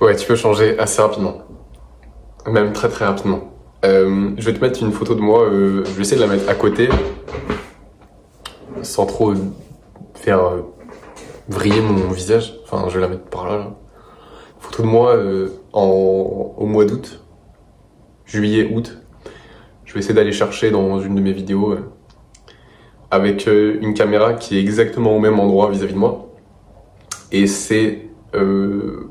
Ouais, tu peux changer assez rapidement. Même très très rapidement. Je vais te mettre une photo de moi, je vais essayer de la mettre à côté, sans trop faire vriller mon visage. Enfin, je vais la mettre par là. Photo de moi au mois d'août, juillet, août. Je vais essayer d'aller chercher dans une de mes vidéos avec une caméra qui est exactement au même endroit vis-à-vis de moi. Et c'est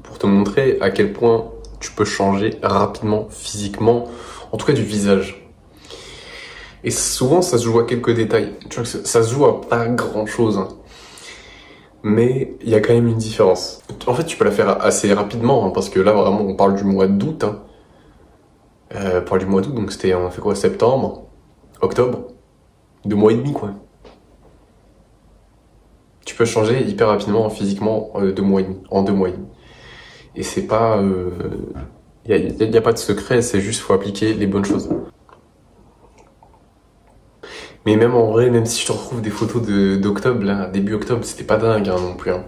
pour te montrer à quel point tu peux changer rapidement, physiquement, en tout cas du visage. Et souvent, ça se joue à quelques détails. Tu vois que ça se joue à pas grand-chose. Hein. Mais il y a quand même une différence. En fait, tu peux la faire assez rapidement, hein, parce que là, vraiment, on parle du mois d'août. Hein. On parle du mois d'août, donc c'était, on a fait quoi, septembre, octobre, 2 mois et demi, quoi. Tu peux changer hyper rapidement, physiquement, en 2 mois et demi. Et c'est pas... y a pas de secret, c'est juste faut appliquer les bonnes choses. Mais même en vrai, même si je te retrouve des photos d'octobre, là, début octobre, c'était pas dingue hein, non plus. Hein.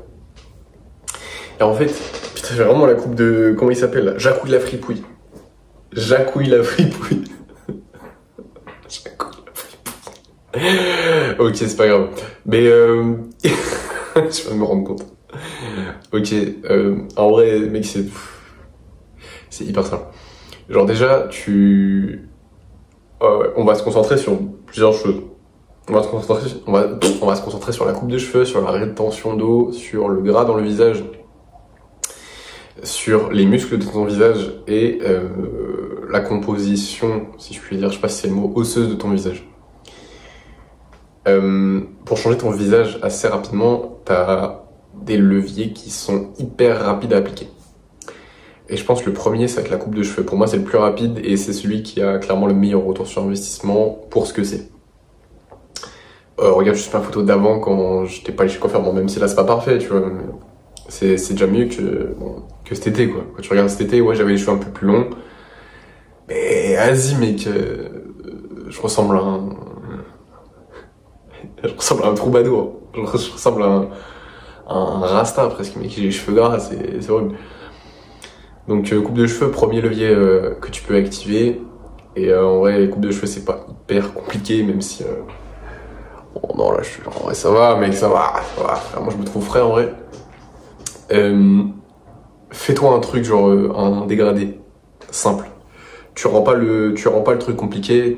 Et en fait, putain, j'ai vraiment la coupe de... Comment il s'appelle là, Jacouille la fripouille. Jacouille la fripouille. Jacouille la fripouille. Ok, c'est pas grave. Mais je viens de me rendre compte. Ok, en vrai, mec, c'est hyper simple. Genre déjà, on va se concentrer sur plusieurs choses. On va se concentrer sur la coupe de cheveux, sur la rétention d'eau, sur le gras dans le visage, sur les muscles de ton visage et la composition, si je puis dire, je sais pas si c'est le mot, osseuse de ton visage. Pour changer ton visage assez rapidement, t'as des leviers qui sont hyper rapides à appliquer. Et je pense que le premier, c'est avec la coupe de cheveux. Pour moi, c'est le plus rapide et c'est celui qui a clairement le meilleur retour sur investissement pour ce que c'est. Regarde juste ma photo d'avant quand j'étais pas allé chez le coiffeur. Bon, même si là, c'est pas parfait, tu vois. C'est déjà mieux que cet été, quoi. Quand tu regardes cet été, ouais, j'avais les cheveux un peu plus longs. Mais vas-y, mec, je ressemble à un troubadour. Je ressemble à un rasta presque, mec. J'ai les cheveux gras, c'est horrible. Donc coupe de cheveux, premier levier que tu peux activer. Et en vrai, coupe de cheveux, c'est pas hyper compliqué, même si... Bon, non, là, en vrai, ça va, mec, ça va. Moi, je me trouve frais, en vrai. Fais-toi un truc, genre un dégradé. Simple. Tu rends pas le truc compliqué,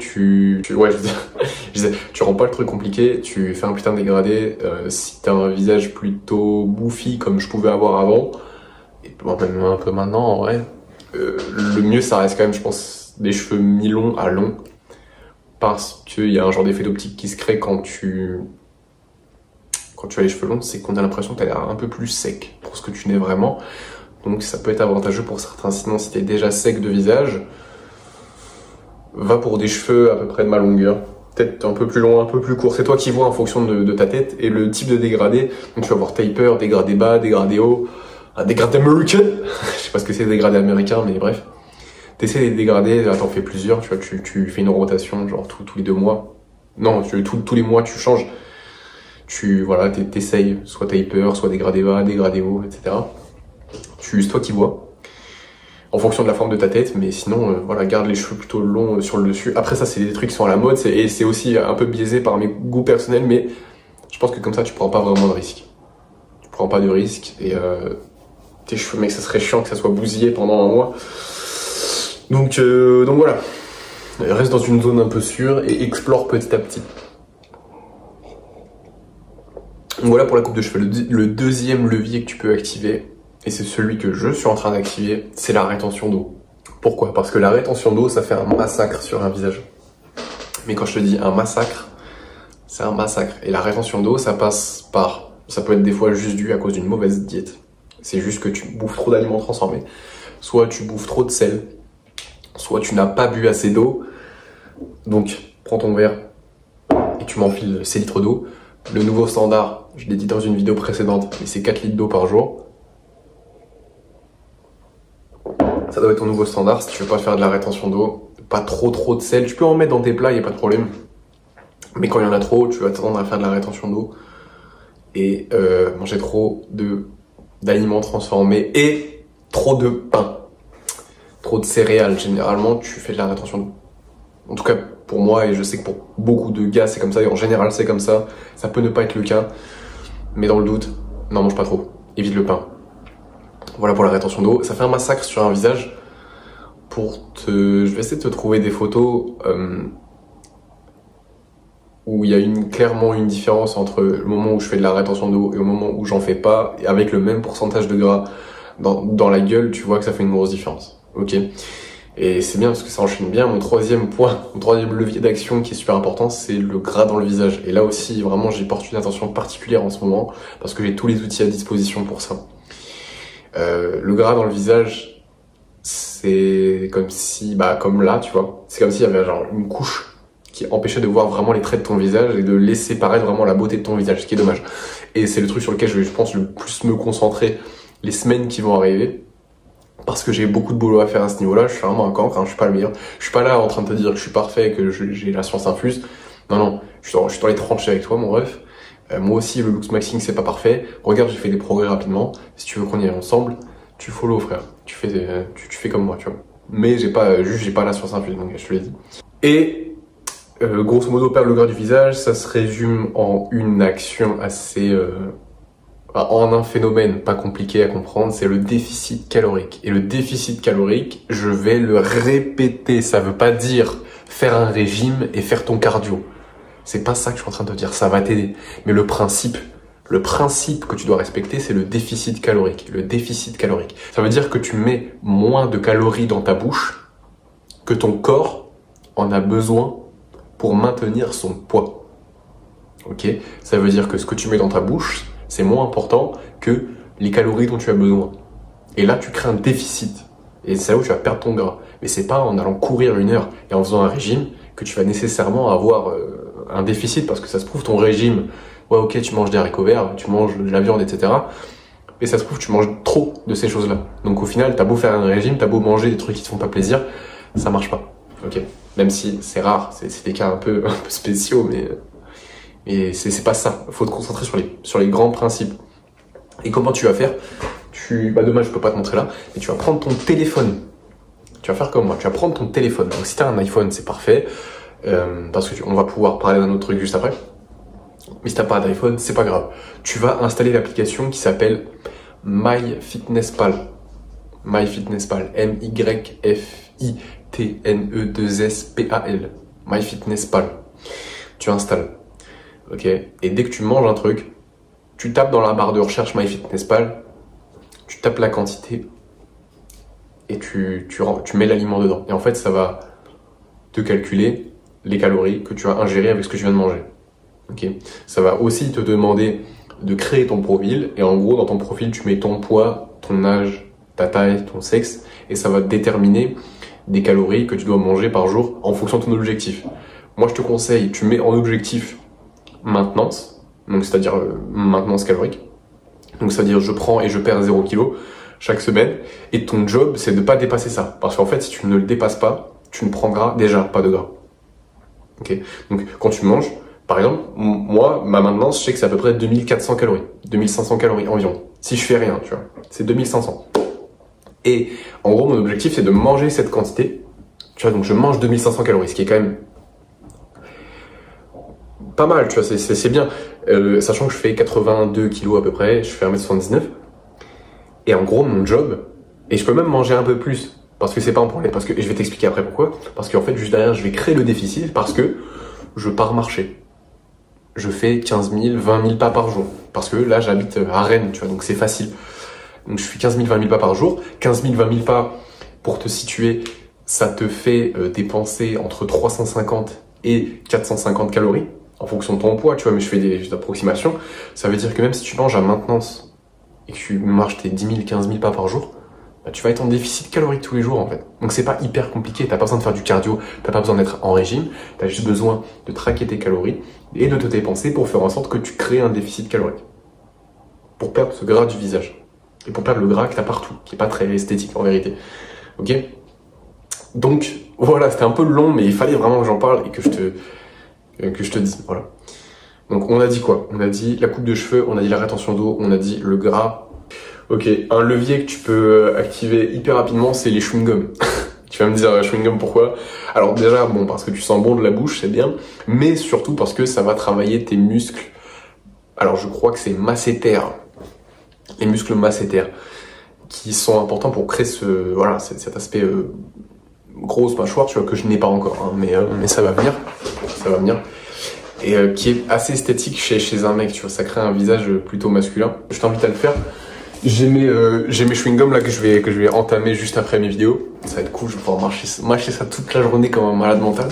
ouais, je disais, tu rends pas le truc compliqué, tu fais un putain de dégradé. Si t'as un visage plutôt bouffi, comme je pouvais avoir avant... Et même un peu maintenant en vrai, le mieux ça reste quand même je pense des cheveux mi-longs à longs parce qu'il y a un genre d'effet d'optique qui se crée quand tu as les cheveux longs, c'est qu'on a l'impression que tu as l'air un peu plus sec pour ce que tu n'es vraiment, donc ça peut être avantageux pour certains. Sinon si tu es déjà sec de visage, va pour des cheveux à peu près de ma longueur, peut-être un peu plus long, un peu plus court, c'est toi qui vois en fonction de ta tête et le type de dégradé. Donc tu vas avoir taper, dégradé bas, dégradé haut, un dégradé américain, je sais pas ce que c'est dégradé américain, mais bref. T'essaies de les dégrader, t'en fais plusieurs, tu vois, tu fais une rotation, genre tous les 2 mois. Non, tous les mois tu changes. Voilà, t'essayes, soit taper, soit dégradé bas, dégradé haut, etc. C'est toi qui vois, en fonction de la forme de ta tête, mais sinon, voilà, garde les cheveux plutôt longs sur le dessus. Après ça, c'est des trucs qui sont à la mode, et c'est aussi un peu biaisé par mes goûts personnels, mais je pense que comme ça, tu prends pas vraiment de risque. Tu prends pas de risque, et tes cheveux, mec, ça serait chiant que ça soit bousillé pendant un mois. Donc voilà. Reste dans une zone un peu sûre et explore petit à petit. Donc voilà pour la coupe de cheveux. Le deuxième levier que tu peux activer, et c'est celui que je suis en train d'activer, c'est la rétention d'eau. Pourquoi? Parce que la rétention d'eau, ça fait un massacre sur un visage. Mais quand je te dis un massacre, c'est un massacre. Et la rétention d'eau, ça passe par... Ça peut être des fois juste dû à cause d'une mauvaise diète. C'est juste que tu bouffes trop d'aliments transformés. Soit tu bouffes trop de sel, soit tu n'as pas bu assez d'eau. Donc, prends ton verre et tu m'enfiles ces litres d'eau. Le nouveau standard, je l'ai dit dans une vidéo précédente, mais c'est 4 litres d'eau par jour. Ça doit être ton nouveau standard si tu veux pas faire de la rétention d'eau. Pas trop de sel. Tu peux en mettre dans tes plats, il n'y a pas de problème. Mais quand il y en a trop, tu vas tendre à faire de la rétention d'eau. Et manger trop d'aliments transformés et trop de pain, trop de céréales. Généralement, tu fais de la rétention d'eau. En tout cas, pour moi, et je sais que pour beaucoup de gars, c'est comme ça, et en général, c'est comme ça. Ça peut ne pas être le cas, mais dans le doute, n'en mange pas trop. Évite le pain. Voilà pour la rétention d'eau. Ça fait un massacre sur un visage. Je vais essayer de te trouver des photos où il y a clairement une différence entre le moment où je fais de la rétention d'eau et au moment où j'en fais pas, et avec le même pourcentage de gras dans la gueule, tu vois que ça fait une grosse différence. Ok. Et c'est bien parce que ça enchaîne bien. Mon troisième levier d'action qui est super important, c'est le gras dans le visage. Et là aussi, vraiment, j'y porte une attention particulière en ce moment parce que j'ai tous les outils à disposition pour ça. Le gras dans le visage, c'est comme si, comme là, tu vois, c'est comme s'il y avait genre une couche qui empêchait de voir vraiment les traits de ton visage et de laisser paraître vraiment la beauté de ton visage, ce qui est dommage. Et c'est le truc sur lequel je pense, le plus me concentrer les semaines qui vont arriver. Parce que j'ai beaucoup de boulot à faire à ce niveau-là, je suis vraiment un cancre, hein, je suis pas le meilleur. Je suis pas là en train de te dire que je suis parfait, que j'ai la science infuse. Non, je suis dans les tranchées avec toi, mon ref. Moi aussi, le looks maxing, c'est pas parfait. Regarde, j'ai fait des progrès rapidement. Si tu veux qu'on y aille ensemble, tu follow, frère. Tu fais comme moi, tu vois. Mais j'ai pas la science infuse, donc je te l'ai dit. Et, grosso modo, perdre le gras du visage, ça se résume en une action assez... en un phénomène pas compliqué à comprendre, c'est le déficit calorique. Et le déficit calorique, je vais le répéter, ça veut pas dire faire un régime et faire ton cardio. C'est pas ça que je suis en train de te dire, ça va t'aider. Mais le principe que tu dois respecter, c'est le déficit calorique. Le déficit calorique. Ça veut dire que tu mets moins de calories dans ta bouche que ton corps en a besoin pour maintenir son poids. Ok? Ça veut dire que ce que tu mets dans ta bouche, c'est moins important que les calories dont tu as besoin. Et là, tu crées un déficit. Et c'est là où tu vas perdre ton gras. Mais c'est pas en allant courir 1 heure et en faisant un régime que tu vas nécessairement avoir un déficit, parce que ça se trouve, ton régime, ouais, ok, tu manges des haricots verts, tu manges de la viande, etc. Mais ça se trouve, tu manges trop de ces choses-là. Donc au final, t'as beau faire un régime, t'as beau manger des trucs qui te font pas plaisir, ça marche pas. Ok? Même si c'est rare, c'est des cas un peu spéciaux, mais c'est pas ça. Faut te concentrer sur les grands principes. Et comment tu vas faire? Dommage, je peux pas te montrer là, mais tu vas prendre ton téléphone. Tu vas faire comme moi, tu vas prendre ton téléphone. Donc si tu as un iPhone, c'est parfait, parce que on va pouvoir parler d'un autre truc juste après. Mais si t'as pas d'iPhone, c'est pas grave. Tu vas installer l'application qui s'appelle MyFitnessPal. MyFitnessPal. MyFitnessPal. MyFitnessPal. Tu installes. Ok. Et dès que tu manges un truc, tu tapes dans la barre de recherche MyFitnessPal, tu tapes la quantité et tu mets l'aliment dedans. Et en fait, ça va te calculer les calories que tu as ingérées avec ce que tu viens de manger. Okay. Ça va aussi te demander de créer ton profil. Et en gros, dans ton profil, tu mets ton poids, ton âge, ta taille, ton sexe. Et ça va déterminer des calories que tu dois manger par jour en fonction de ton objectif. Moi, je te conseille, tu mets en objectif maintenance. Donc, c'est-à-dire maintenance calorique. Donc, c'est-à-dire je prends et je perds 0 kg chaque semaine. Et ton job, c'est de ne pas dépasser ça. Parce qu'en fait, si tu ne le dépasses pas, tu ne prendras déjà pas de gras. Okay. Donc, quand tu manges, par exemple, moi, ma maintenance, je sais que c'est à peu près 2400 calories. 2500 calories environ. Si je fais rien, tu vois. C'est 2500. Et en gros, mon objectif, c'est de manger cette quantité. Tu vois, donc je mange 2500 calories, ce qui est quand même pas mal, tu vois, c'est bien. Sachant que je fais 82 kilos à peu près, je fais 1m79. Et en gros, mon job, et je peux même manger un peu plus, parce que c'est pas un problème, et je vais t'expliquer après pourquoi. Parce qu'en fait, juste derrière, je vais créer le déficit parce que je pars marcher. Je fais 15 000, 20 000 pas par jour. Parce que là, j'habite à Rennes, tu vois, donc c'est facile. Donc je fais 15 000, 20 000 pas par jour. 15 000, 20 000 pas, pour te situer, ça te fait dépenser entre 350 et 450 calories, en fonction de ton poids, tu vois, mais je fais des approximations. Ça veut dire que même si tu manges à maintenance et que tu marches tes 10 000, 15 000 pas par jour, bah, tu vas être en déficit calorique tous les jours, en fait. Donc c'est pas hyper compliqué, t'as pas besoin de faire du cardio, t'as pas besoin d'être en régime, t'as juste besoin de traquer tes calories et de te dépenser pour faire en sorte que tu crées un déficit calorique. Pour perdre ce gras du visage. Et pour perdre le gras que t'as partout, qui est pas très esthétique en vérité. Ok? Donc, voilà, c'était un peu long, mais il fallait vraiment que j'en parle et que je te dise, voilà. Donc on a dit quoi? On a dit la coupe de cheveux, on a dit la rétention d'eau, on a dit le gras. Ok, un levier que tu peux activer hyper rapidement, c'est les chewing-gums. Tu vas me dire chewing-gum pourquoi? Alors déjà, bon, parce que tu sens bon de la bouche, c'est bien, mais surtout parce que ça va travailler tes muscles. Alors je crois que c'est masséter, les muscles masséter, qui sont importants pour créer voilà, cet aspect grosse mâchoire, tu vois, que je n'ai pas encore, hein, mais ça va venir, et qui est assez esthétique chez un mec, tu vois, ça crée un visage plutôt masculin. Je t'invite à le faire. J'ai mes chewing-gums là que je vais entamer juste après mes vidéos. Ça va être cool, je vais pouvoir mâcher ça toute la journée comme un malade mental.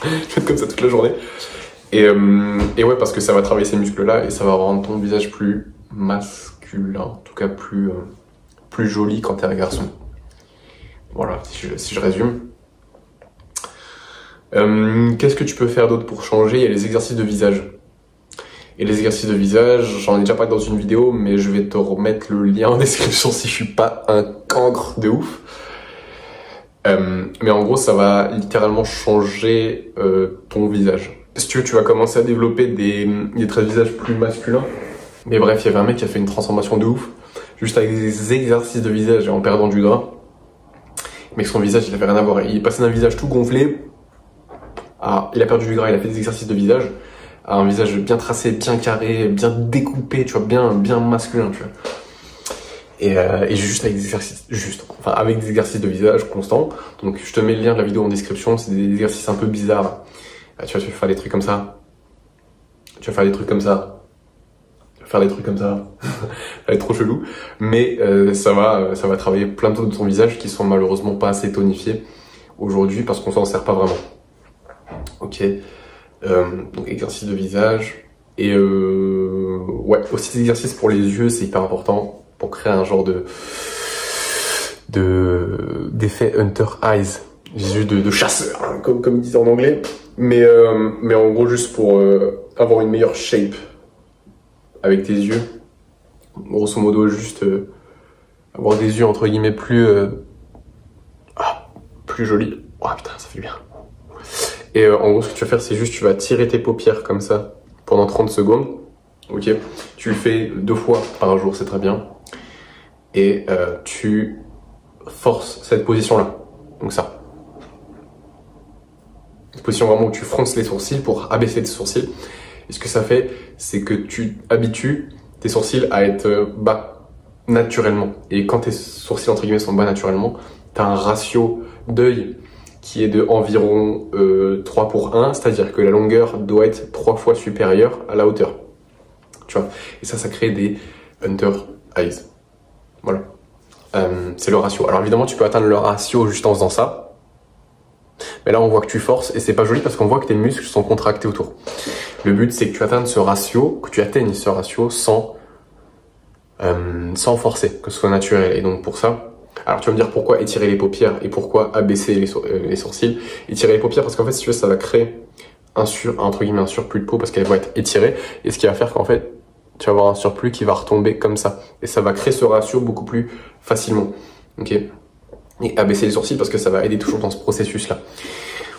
Je vais être comme ça toute la journée. Et ouais, parce que ça va travailler ces muscles là et ça va rendre ton visage plus masculin, en tout cas plus joli quand t'es un garçon. Voilà, si je résume. Qu'est-ce que tu peux faire d'autre pour changer? Il y a les exercices de visage. Et les exercices de visage, j'en ai déjà parlé dans une vidéo, mais je vais te remettre le lien en description si je suis pas un cancre de ouf. Mais en gros, ça va littéralement changer ton visage. Si tu veux, tu vas commencer à développer des traits de visage plus masculins. Mais bref, il y avait un mec qui a fait une transformation de ouf, juste avec des exercices de visage et en perdant du gras. Mais son visage, il avait rien à voir. Il est passé d'un visage tout gonflé à... Il a perdu du gras, il a fait des exercices de visage à un visage bien tracé, bien carré, bien découpé, tu vois, bien masculin, tu vois. Et juste avec des exercices, avec des exercices de visage constants. Donc je te mets le lien de la vidéo en description, c'est des exercices un peu bizarres. Tu vas faire des trucs comme ça. Tu vas faire des trucs comme ça. Tu vas faire des trucs comme ça. Ça va être trop chelou. Mais ça va travailler plein de zones de ton visage qui sont malheureusement pas assez tonifiées aujourd'hui parce qu'on s'en sert pas vraiment. Ok. Donc exercice de visage. Et ouais, aussi des exercices pour les yeux, c'est hyper important pour créer un genre d'effet Hunter Eyes. Les yeux de chasseur, hein, comme ils disent en anglais. Mais en gros, juste pour avoir une meilleure shape avec tes yeux. Grosso modo, juste avoir des yeux entre guillemets plus jolis. Oh putain, ça fait bien. Et en gros, ce que tu vas faire, c'est juste tu vas tirer tes paupières comme ça pendant 30 secondes. Ok, tu le fais 2 fois par jour, c'est très bien. Et tu forces cette position-là. Donc ça. Cette position vraiment où tu fronces les sourcils pour abaisser tes sourcils. Et ce que ça fait, c'est que tu habitues tes sourcils à être bas naturellement. Et quand tes sourcils entre guillemets sont bas naturellement, tu as un ratio d'œil qui est de environ 3 pour 1, c'est-à-dire que la longueur doit être 3 fois supérieure à la hauteur. Tu vois. Et ça crée des Hunter Eyes. Voilà. C'est le ratio. Alors évidemment, tu peux atteindre le ratio juste en faisant ça. Mais là, on voit que tu forces et c'est pas joli parce qu'on voit que tes muscles sont contractés autour. Le but, c'est que tu atteignes ce ratio, sans forcer, que ce soit naturel. Et donc pour ça, alors tu vas me dire pourquoi étirer les paupières et pourquoi abaisser les sourcils. Étirer les paupières parce qu'en fait, si tu veux, ça va créer entre guillemets un surplus de peau parce qu'elles vont être étirées. Et ce qui va faire qu'en fait, tu vas avoir un surplus qui va retomber comme ça. Et ça va créer ce ratio beaucoup plus facilement. Ok ? Et abaisser les sourcils parce que ça va aider toujours dans ce processus-là.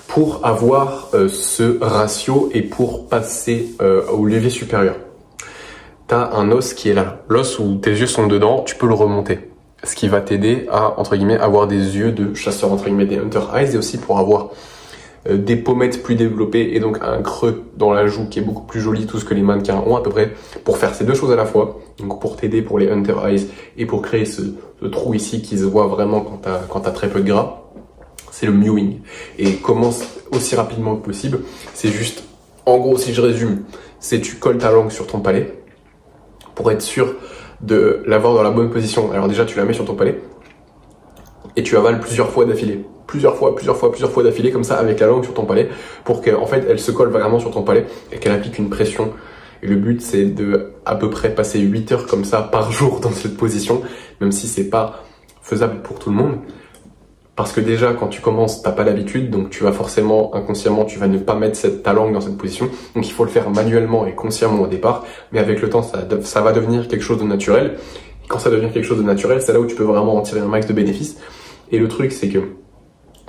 Pour avoir ce ratio et pour passer au levier supérieur, tu as un os qui est là. L'os où tes yeux sont dedans, tu peux le remonter. Ce qui va t'aider à, entre guillemets, avoir des yeux de chasseur, entre guillemets, des Hunter Eyes, et aussi pour avoir des pommettes plus développées et donc un creux dans la joue qui est beaucoup plus joli, tout ce que les mannequins ont à peu près, pour faire ces deux choses à la fois. Donc pour t'aider pour les Hunter Eyes et pour créer ce trou ici qui se voit vraiment quand t'as très peu de gras, c'est le mewing. Et commence aussi rapidement que possible. C'est juste, en gros, si je résume, c'est tu colles ta langue sur ton palais pour être sûr de l'avoir dans la bonne position. Alors déjà, tu la mets sur ton palais et tu avales plusieurs fois d'affilée. Plusieurs fois d'affilée comme ça avec la langue sur ton palais pour qu'en fait elle se colle vraiment sur ton palais et qu'elle applique une pression. Et le but c'est de à peu près passer 8 heures comme ça par jour dans cette position, même si c'est pas faisable pour tout le monde. Parce que déjà quand tu commences t'as pas l'habitude, donc tu vas forcément inconsciemment tu vas ne pas mettre ta langue dans cette position. Donc il faut le faire manuellement et consciemment au départ, mais avec le temps ça va devenir quelque chose de naturel. Et quand ça devient quelque chose de naturel, c'est là où tu peux vraiment en tirer un max de bénéfices. Et le truc c'est que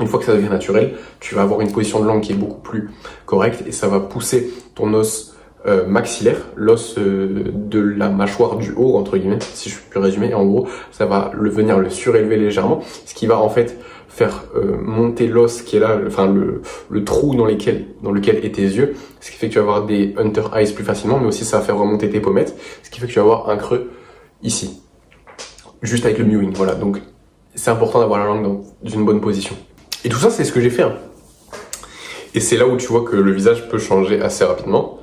une fois que ça devient naturel, tu vas avoir une position de langue qui est beaucoup plus correcte et ça va pousser ton os maxillaire, l'os de la mâchoire du haut, entre guillemets, si je peux résumer. Et en gros, ça va venir le surélever légèrement, ce qui va en fait faire monter l'os qui est là, enfin le trou dans lequel est tes yeux, ce qui fait que tu vas avoir des hunter eyes plus facilement, mais aussi ça va faire remonter tes pommettes, ce qui fait que tu vas avoir un creux ici, juste avec le mewing. Voilà, donc c'est important d'avoir la langue dans une bonne position. Et tout ça, c'est ce que j'ai fait. Hein. Et c'est là où tu vois que le visage peut changer assez rapidement.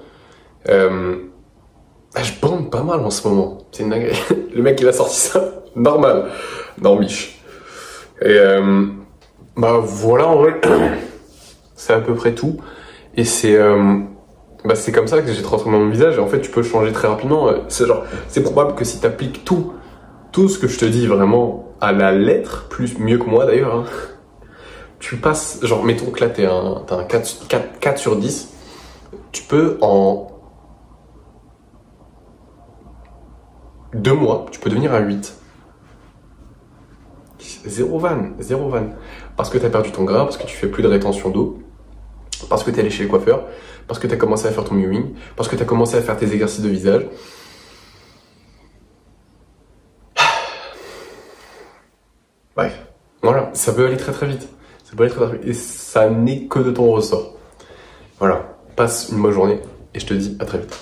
Je bande pas mal en ce moment. C'est une dinguerie. Le mec, il a sorti ça normal. Normiche. Et bah voilà, en vrai, c'est à peu près tout. Et c'est comme ça que j'ai transformé mon visage. Et en fait, tu peux le changer très rapidement. C'est probable que si tu appliques tout ce que je te dis vraiment à la lettre, mieux que moi d'ailleurs, hein, tu passes, genre, mettons que là, t'as un 4 sur 10, tu peux en 2 mois, tu peux devenir un 8. Zéro vanne. Parce que t'as perdu ton gras, parce que tu fais plus de rétention d'eau, parce que t'es allé chez le coiffeur, parce que t'as commencé à faire ton mewing, parce que t'as commencé à faire tes exercices de visage. Bref, voilà, ça peut aller très très vite. Ça peut aller très très vite. Et ça n'est que de ton ressort. Voilà, passe une bonne journée et je te dis à très vite.